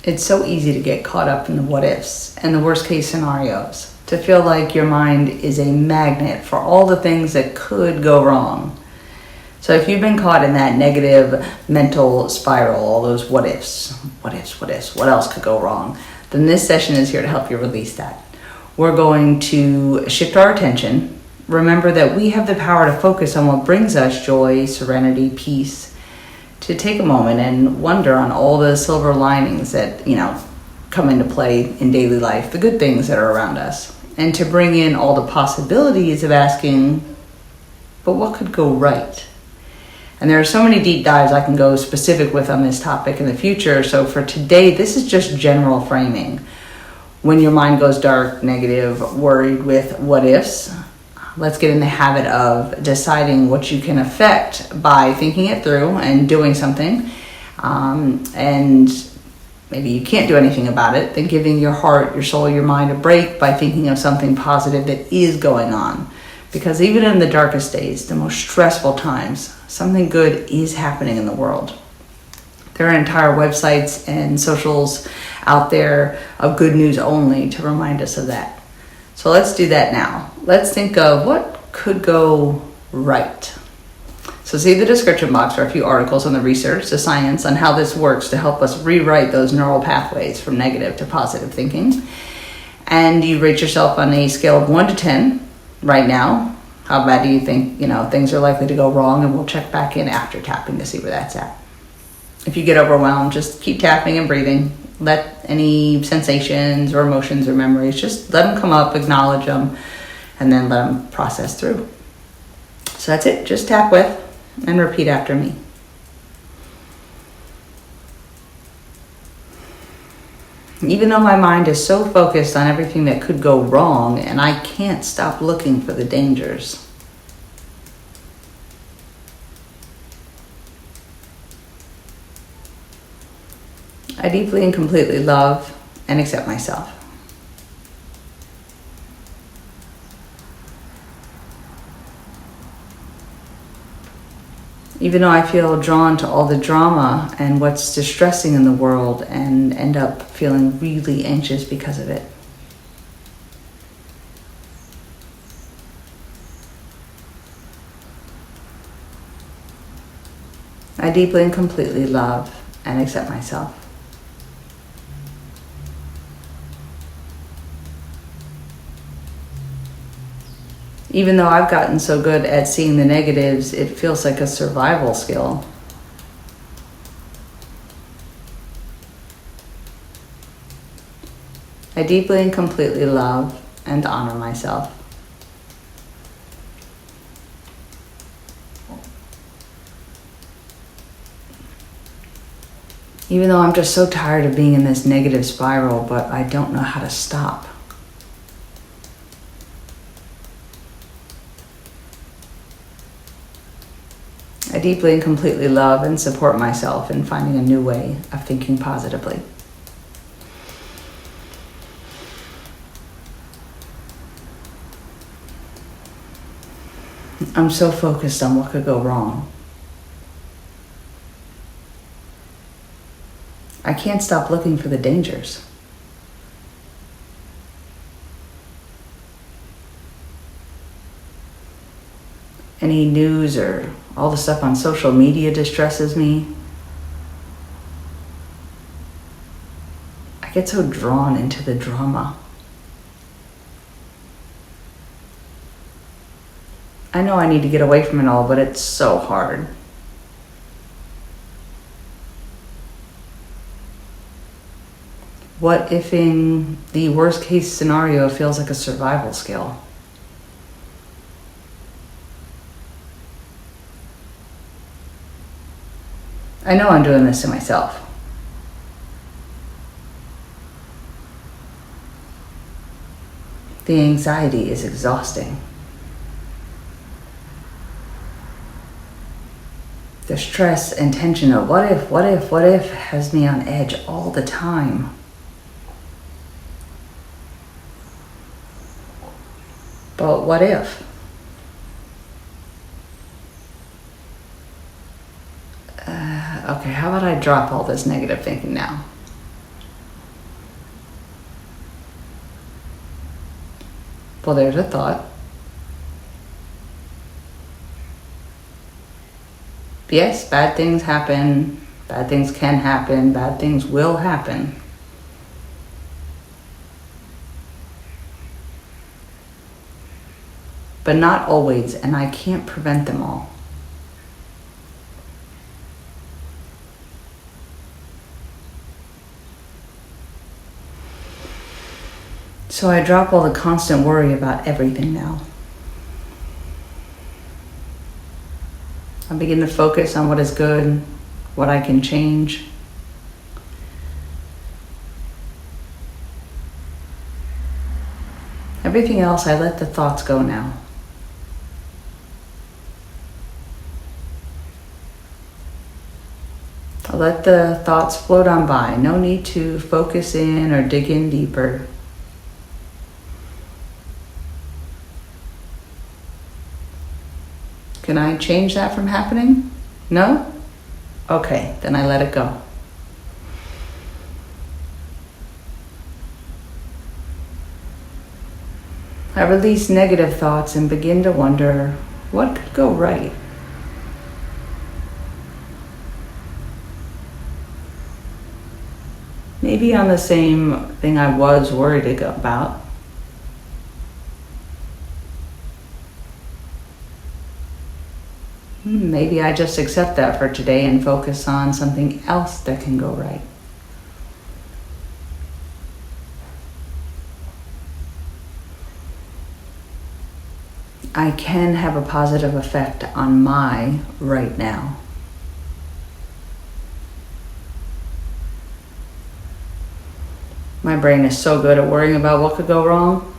It's so easy to get caught up in the what ifs and the worst case scenarios, to feel like your mind is a magnet for all the things that could go wrong. So if you've been caught in that negative mental spiral, all those what ifs, what else could go wrong, then this session is here to help you release that. We're going to shift our attention. Remember that we have the power to focus on what brings us joy, serenity, peace, to take a moment and wonder on all the silver linings that, come into play in daily life, the good things that are around us, and to bring in all the possibilities of asking, but what could go right? And there are so many deep dives I can go specific with on this topic in the future. So for today, this is just general framing. When your mind goes dark, negative, worried with what ifs, let's get in the habit of deciding what you can affect by thinking it through and doing something. And maybe you can't do anything about it, then giving your heart, your soul, your mind a break by thinking of something positive that is going on. Because even in the darkest days, the most stressful times, something good is happening in the world. There are entire websites and socials out there of good news only to remind us of that. So let's do that now. Let's think of what could go right. So see the description box for a few articles on the research, the science, on how this works to help us rewrite those neural pathways from negative to positive thinking. And you rate yourself on a scale of 1 to 10 right now. How bad do you think, things are likely to go wrong? And we'll check back in after tapping to see where that's at. If you get overwhelmed, just keep tapping and breathing. Let any sensations or emotions or memories, just let them come up, acknowledge them, and then let them process through. So that's it. Just tap with and repeat after me. Even though my mind is so focused on everything that could go wrong, and I can't stop looking for the dangers. I deeply and completely love and accept myself. Even though I feel drawn to all the drama and what's distressing in the world and end up feeling really anxious because of it. I deeply and completely love and accept myself. Even though I've gotten so good at seeing the negatives, it feels like a survival skill. I deeply and completely love and honor myself. Even though I'm just so tired of being in this negative spiral, but I don't know how to stop. I deeply and completely love and support myself in finding a new way of thinking positively. I'm so focused on what could go wrong. I can't stop looking for the dangers. Any news or all the stuff on social media distresses me. I get so drawn into the drama. I know I need to get away from it all, but it's so hard. What if in the worst case scenario feels like a survival skill? I know I'm doing this to myself. The anxiety is exhausting. The stress and tension of what if has me on edge all the time. But what if? Okay, how about I drop all this negative thinking now? Well, there's a thought. Yes, bad things happen. Bad things can happen. Bad things will happen. But not always, and I can't prevent them all. So I drop all the constant worry about everything now. I begin to focus on what is good, what I can change. Everything else, I let the thoughts go now. I let the thoughts float on by. No need to focus in or dig in deeper. Can I change that from happening? No? Okay, then I let it go. I release negative thoughts and begin to wonder, what could go right? Maybe on the same thing I was worried about. Maybe I just accept that for today and focus on something else that can go right. I can have a positive effect on my right now. My brain is so good at worrying about what could go wrong.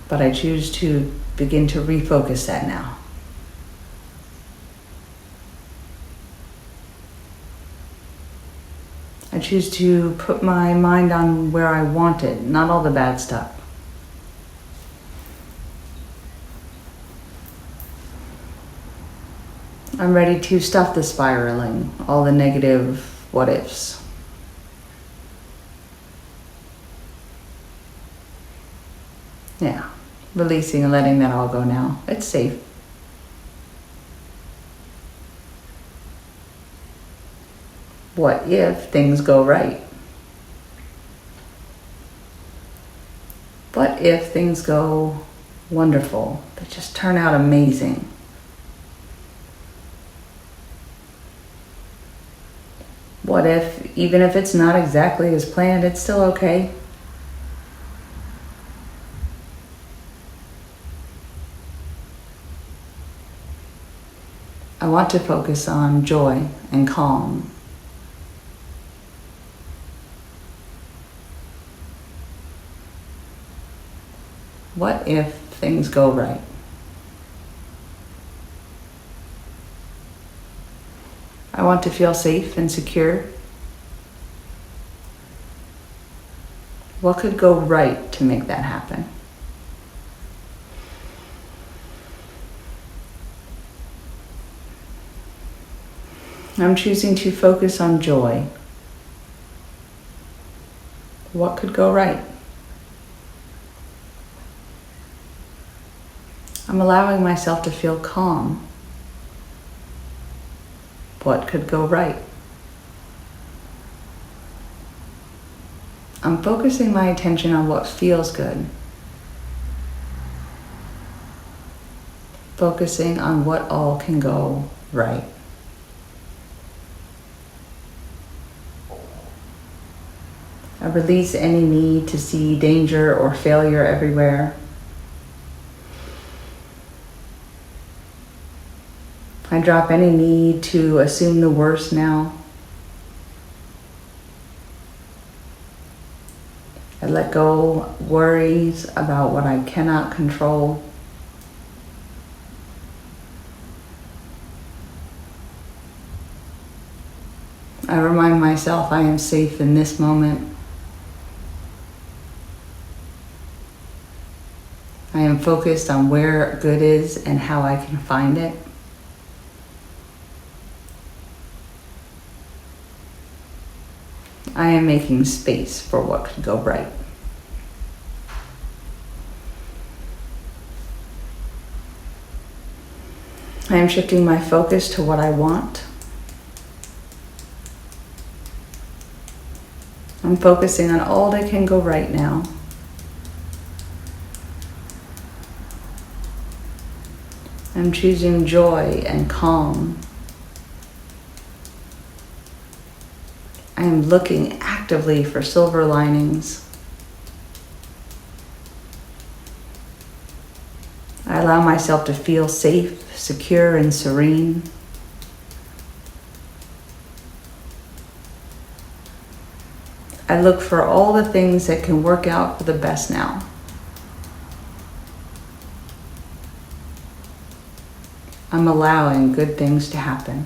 But I choose to begin to refocus that now. I choose to put my mind on where I want it, not all the bad stuff. I'm ready to stop the spiraling, all the negative what ifs. Yeah, releasing and letting that all go now. It's safe. What if things go right? What if things go wonderful? They just turn out amazing. What if, even if it's not exactly as planned, it's still okay? I want to focus on joy and calm. What if things go right? I want to feel safe and secure. What could go right to make that happen? I'm choosing to focus on joy. What could go right? I'm allowing myself to feel calm. What could go right? I'm focusing my attention on what feels good. Focusing on what all can go right. I release any need to see danger or failure everywhere. I drop any need to assume the worst now. I let go worries about what I cannot control. I remind myself I am safe in this moment. I am focused on where good is and how I can find it. I am making space for what could go right. I am shifting my focus to what I want. I'm focusing on all that can go right now. I'm choosing joy and calm. I am looking actively for silver linings. I allow myself to feel safe, secure, and serene. I look for all the things that can work out for the best now. I'm allowing good things to happen.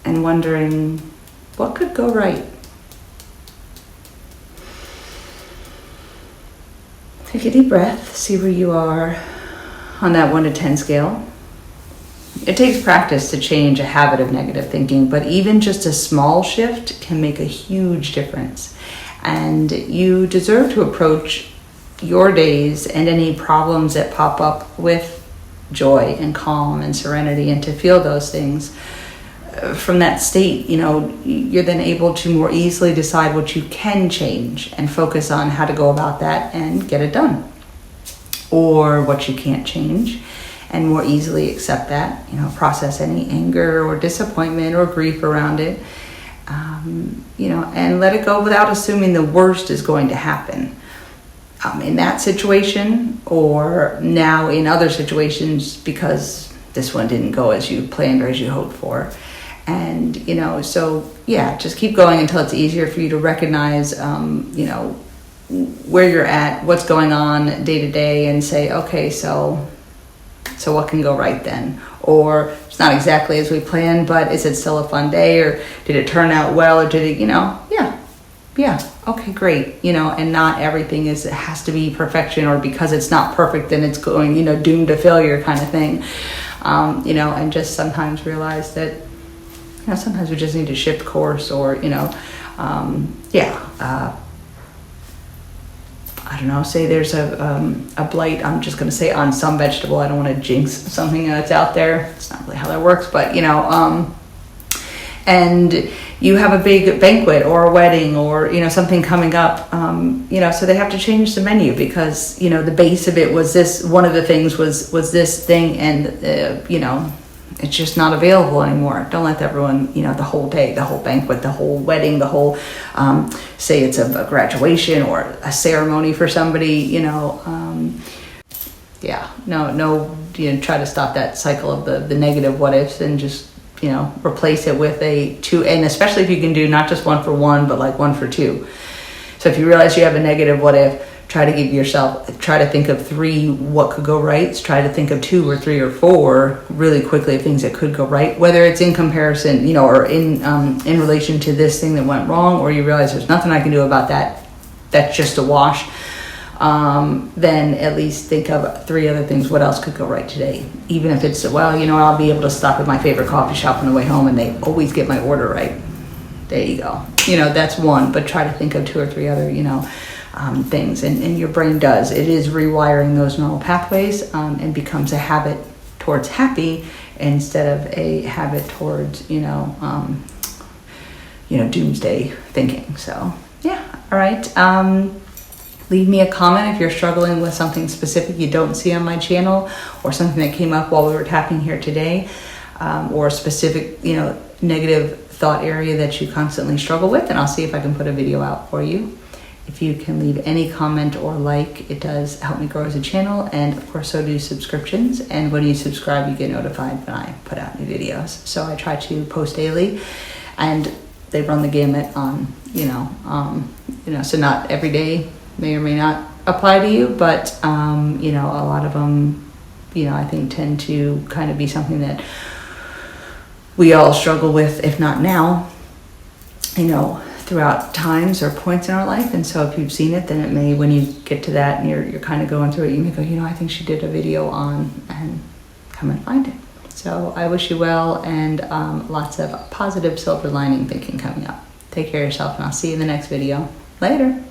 And wondering, what could go right? Take a deep breath, see where you are on that 1 to 10 scale. It takes practice to change a habit of negative thinking, but even just a small shift can make a huge difference. And you deserve to approach your days and any problems that pop up with joy and calm and serenity, and to feel those things. From that state, you're then able to more easily decide what you can change and focus on how to go about that and get it done. Or what you can't change and more easily accept that, process any anger or disappointment or grief around it, and let it go without assuming the worst is going to happen. In that situation, or now in other situations, because this one didn't go as you planned or as you hoped for. And, just keep going until it's easier for you to recognize, where you're at, what's going on day to day, and say, okay, so what can go right then? Or it's not exactly as we planned, but is it still a fun day? Or did it turn out well? Or did it, okay, great. And not everything has to be perfection, or because it's not perfect, then it's going, doomed to failure kind of thing. And just sometimes realize that, sometimes we just need to shift course, or, I don't know, say there's a blight, I'm just going to say on some vegetable. I don't want to jinx something that's out there. It's not really how that works, but, and you have a big banquet or a wedding or, something coming up, so they have to change the menu because, the base of it was this, one of the things was this thing, and, it's just not available anymore. Don't let everyone, the whole day, the whole banquet, the whole wedding, the whole, say it's a graduation or a ceremony for somebody, try to stop that cycle of the negative what ifs and just, replace it with a two, and especially if you can do not just 1 for 1, but like 1 for 2. So if you realize you have a negative what if, try to think of 3 what could go right. Try to think of 2 or 3 or 4 really quickly of things that could go right, whether it's in comparison, or in relation to this thing that went wrong, or you realize there's nothing I can do about that, that's just a wash. Then at least think of 3 other things. What else could go right today? Even if it's, I'll be able to stop at my favorite coffee shop on the way home and they always get my order right. There you go. That's 1, but try to think of 2 or 3 other, things. And your brain does. It is rewiring those neural pathways and becomes a habit towards happy instead of a habit towards, doomsday thinking. So, yeah. All right. Leave me a comment if you're struggling with something specific you don't see on my channel, or something that came up while we were tapping here today, or a specific, negative thought area that you constantly struggle with, and I'll see if I can put a video out for you. If you can leave any comment or like, it does help me grow as a channel, and of course so do subscriptions. And when you subscribe, you get notified when I put out new videos. So I try to post daily, and they run the gamut on, so not every day may or may not apply to you, but a lot of them, I think tend to kind of be something that we all struggle with, if not now, throughout times or points in our life. And so if you've seen it, then it may, when you get to that and you're kind of going through it, you may go, I think she did a video on, and come and find it. So I wish you well, and lots of positive silver lining thinking coming up. Take care of yourself, and I'll see you in the next video. Later.